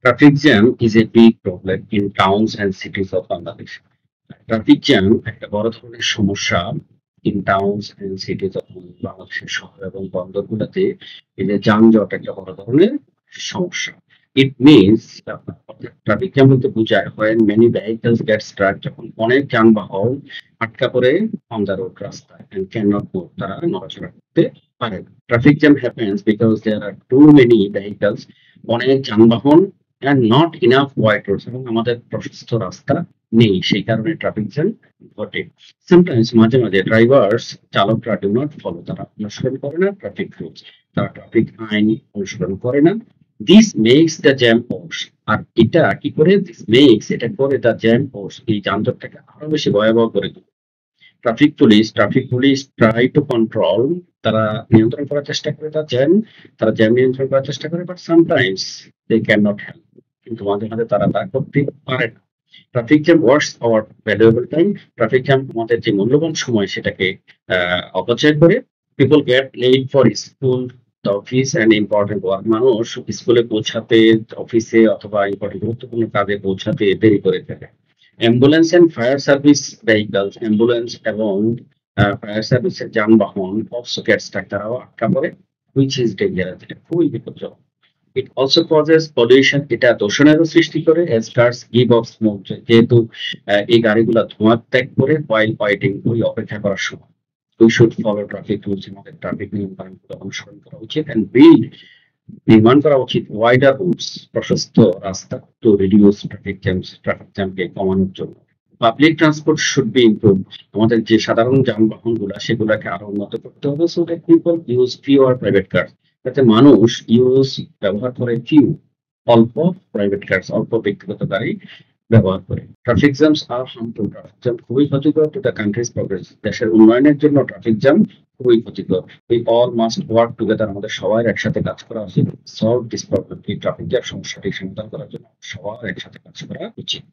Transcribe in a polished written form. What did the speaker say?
Traffic jam is a big problem in towns and cities of Bangladesh. Traffic jam একটা বড় ধরনের সমস্যা in towns and cities of বাংলাদেশের শহর এবং বন্দরগুলোতে এই যে যানজট একটা বড় ধরনের সমস্যা। ইট মিনস ট্রাফিক জ্যাম বলতে বোঝায় when many vehicles get stuck, যখন অনেক যানবাহন আটকা পড়ে অন দ্য রোড রাস্তায় and cannot move, তারা নড়াচড়া করতে পারে না। Traffic jam happens because there are too many vehicles, অনেক যানবাহন and not enough wide roads, এবং আমাদের প্রশস্ত রাস্তা নেই, সেই কারণে ট্রাফিক জ্যাম ঘটে। সামটাইমস মাঝে মাঝে ড্রাইভার্স চালকরা ডু নট ফলো, তারা অনুসরণ করে না ট্রাফিক রুলস, তারা ট্রাফিক আইন অনুসরণ করে না। This makes the jam ওর্স। আর এটা কি করে, দিস মেক্স, এটা করে দ্য জ্যাম ওর্স, এই যানজটটাকে আরো বেশি ভয়াবহ করে তোলে। Traffic police try to control, তারা নিয়ন্ত্রণ করার চেষ্টা করে দ্য জ্যাম, তারা জ্যাম নিয়ন্ত্রণ করার চেষ্টা করে, but sometimes they can not help, কিন্তু মাঝে মাঝে তারা তা করতে পারে না। Traffic jam worse our valuable time, traffic jam আমাদের যে মূল্যবান সময় সেটাকে অপচয় করে। People get late for school, the office and important work, মানুষ স্কুলে পৌঁছাতে, অফিসে অথবা ইম্পর্টেন্ট গুরুত্বপূর্ণ কাজে পৌঁছাতে দেরি করে ফেলে। Ambulance and fire service vehicles, ambulance এবং ফায়ার সার্ভিসের যানবাহন অলসো গেট স্টাক, তারাও আটকা পড়ে, হুইচ ইজ ডেঞ্জারাস, এটা খুবই বিপজ্জনক। ইট অলসো কজেস পলিউশন, এটা দূষণেরও সৃষ্টি করে, as cars give off smoke, যেহেতু এই গাড়িগুলা ধোঁয়া ত্যাগ করে ওয়াইল ওয়াইটিং, ওই অপেক্ষা করার সময়। We should follow traffic rules, আমাদের ট্রাফিক নিয়ম কানুনগুলো অনুসরণ করা উচিত, এন্ড বিল্ড, নির্মাণ করা উচিত ওয়াইডার রুটস, প্রশস্ত রাস্তা, টু রিডিউস ট্রাফিক জ্যামকে কমানোর জন্য। Public transport should be improve, আমাদের যে সাধারণ যানবাহন গুলা সেগুলাকে আরো উন্নত করতে হবে, so that people use fewer private car, যাতে মানুষ ব্যবহার করে অল্প প্রাইভেট কার, অল্প ব্যক্তিগত গাড়ি ব্যবহার করে। ট্রাফিক জ্যামস আর হার্মফুল, ট্রাফিক জ্যাম খুবই ক্ষতিকর টু দ্য কান্ট্রিজ প্রগ্রেস, দেশের উন্নয়নের জন্য ট্রাফিক জ্যাম খুবই ক্ষতিকর। We all must work together, আমাদের সবার একসাথে কাজ করা উচিত, সলভ দিস প্রবলেম, এই ট্রাফিক জ্যাম সমস্যাটি সমাধান করার জন্য সবার একসাথে কাজ করা উচিত।